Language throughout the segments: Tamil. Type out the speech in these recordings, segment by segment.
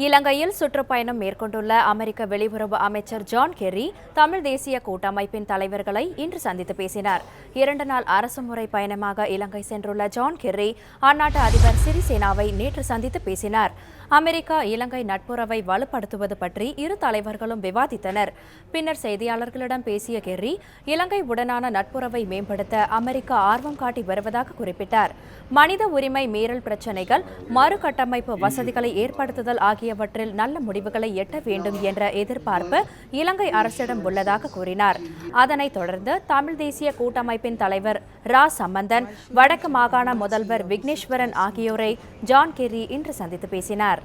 இலங்கையில் சுற்றுப்பயணம் மேற்கொண்டுள்ள அமெரிக்க வெளியுறவு அமைச்சர் ஜான் கெர்ரி தமிழ் தேசிய கூட்டமைப்பின் தலைவர்களை இன்று சந்தித்து பேசினார். 2 நாள் அரசுமுறை பயணமாக இலங்கை சென்றுள்ள ஜான் கெர்ரி அந்நாட்டு அதிபர் சிறிசேனாவை நேற்று சந்தித்து பேசினார். அமெரிக்கா இலங்கை நட்புறவை வலுப்படுத்துவது பற்றி இரு தலைவர்களும் விவாதித்தனர். பின்னர் செய்தியாளர்களிடம் பேசிய கெர்ரி, இலங்கை உடனான நட்புறவை மேம்படுத்த அமெரிக்கா ஆர்வம் காட்டி வருவதாக குறிப்பிட்டார். மனித உரிமை மீறல் பிரச்சினைகள், மறுகட்டமைப்பு வசதிகளை ஏற்படுத்துதல் ஆகியவற்றில் நல்ல முடிவுகளை எட்ட வேண்டும் என்ற எதிர்பார்ப்பு இலங்கை அரசிடம் உள்ளதாக கூறினார். அதனைத் தொடர்ந்து தமிழ் தேசிய கூட்டமைப்பின் தலைவர் ரா சம்பந்தன், வடக்கு மாகாண முதல்வர் விக்னேஸ்வரன் ஆகியோரை ஜான் கெர்ரி இன்று சந்தித்து பேசினார்.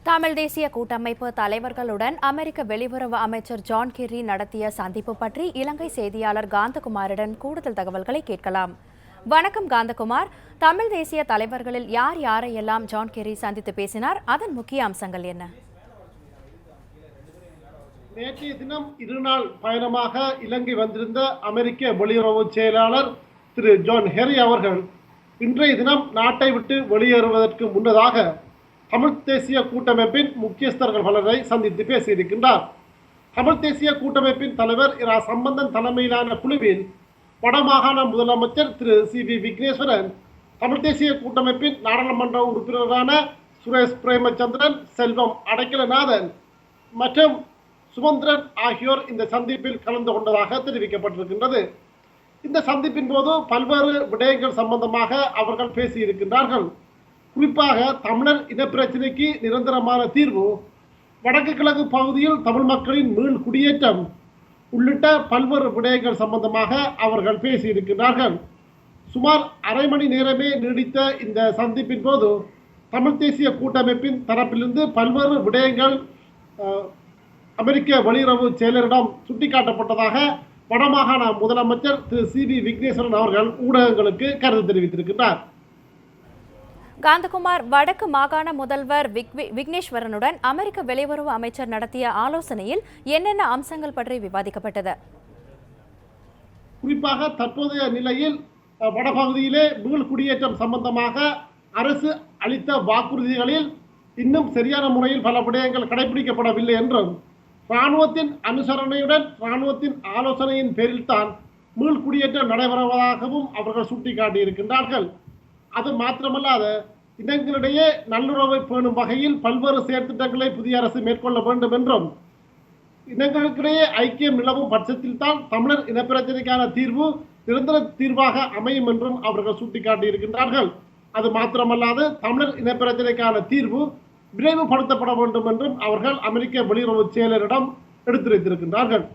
தமிழ் தேசிய கூட்டமைப்பு தலைவர்களுடன் அமெரிக்க வெளியுறவு அமைச்சர் ஜான் கெர்ரி நடத்திய சந்திப்பு பற்றி இலங்கை செய்தியாளர் காந்தகுமாரிடம் கூடுதல் தகவல்களை கேட்கலாம். வணக்கம் காந்தகுமார். தமிழ் தேசிய தலைவர்களில் யார் யாரையெல்லாம் ஜான் கெர்ரி சந்தித்து பேசினார்? அதன் முக்கிய அம்சங்கள் என்ன? நேற்றைய தினம் 2 நாள் பயணமாக இலங்கை வந்திருந்த அமெரிக்க வெளியுறவு செயலாளர் திரு ஜான் கெர்ரி அவர்கள் இன்றைய தினம் நாட்டை விட்டு வெளியேறுவதற்கு முன்னதாக தமிழ் தேசிய கூட்டமைப்பின் முக்கியஸ்தர்கள் பலரை சந்தித்து பேசியிருக்கின்றார். தமிழ் தேசிய கூட்டமைப்பின் தலைவர் இரா சம்பந்தன் தலைமையிலான குழுவில் வடமாகாண முதலமைச்சர் திரு சி.வி. விக்னேஸ்வரன், தமிழ் தேசிய கூட்டமைப்பின் நாடாளுமன்ற உறுப்பினரான சுரேஷ் பிரேமச்சந்திரன், செல்வம் அடைக்கலநாதன் மற்றும் சுமந்திரன் ஆகியோர் இந்த சந்திப்பில் கலந்து கொண்டதாக தெரிவிக்கப்பட்டிருக்கின்றது. இந்த சந்திப்பின் போது பல்வேறு விடயங்கள் சம்பந்தமாக அவர்கள் பேசியிருக்கின்றார்கள். குறிப்பாக தமிழர் இனப்பிரச்சினைக்கு நிரந்தரமான தீர்வு, வடக்கு கிழக்கு பகுதியில் தமிழ் மக்களின் மீள் குடியேற்றம் உள்ளிட்ட பல்வேறு விடயங்கள் சம்பந்தமாக அவர்கள் பேசியிருக்கிறார்கள். சுமார் அரை மணி நேரமே நீடித்த இந்த சந்திப்பின் போது தமிழ் தேசிய கூட்டமைப்பின் தரப்பிலிருந்து பல்வேறு விடயங்கள் அமெரிக்க வெளியுறவு செயலரிடம் சுட்டிக்காட்டப்பட்டதாக வடமாகாண முதலமைச்சர் திரு சி.வி. விக்னேஸ்வரன் அவர்கள் ஊடகங்களுக்கு கருத்து தெரிவித்திருக்கிறார். காந்தகுமார், வடக்கு மாகாண முதல்வர் விக்னேஸ்வரனுடன் அமெரிக்க வெளியுறவு அமைச்சர் நடத்திய ஆலோசனையில் என்னென்ன அம்சங்கள் பற்றி விவாதிக்கப்பட்டது? குறிப்பாக தற்போதைய நிலையில் வடபகுதியிலே மீள் குடியேற்றம் சம்பந்தமாக அரசு அளித்த வாக்குறுதிகளில் இன்னும் சரியான முறையில் பல விடயங்கள் கடைபிடிக்கப்படவில்லை என்றும், இராணுவத்தின் அனுசரணையுடன் இராணுவத்தின் ஆலோசனையின் பேரில் தான் மீள் குடியேற்றம் நடைபெறுவதாகவும் அவர்கள் சுட்டிக்காட்டியிருக்கின்றார்கள். அது மாத்திரமல்லாது இனங்களிடையே நல்லுறவை பேணும் வகையில் பல்வேறு செயற்திட்டங்களை புதிய அரசு மேற்கொள்ள வேண்டும் என்றும், இனங்களுக்கிடையே ஐக்கியம் நிலவும் பட்சத்தில் தான் தமிழர் இனப்பிரச்சனைக்கான தீர்வு நிரந்தர தீர்வாக அமையும் என்றும் அவர்கள் சுட்டிக்காட்டியிருக்கின்றார்கள். அது மாத்திரமல்லாது தமிழர் இனப்பிரச்சனைக்கான தீர்வு விரைவுபடுத்தப்பட வேண்டும் என்றும் அவர்கள் அமெரிக்க வெளியுறவு செயலரிடம் எடுத்துரைத்திருக்கின்றார்கள்.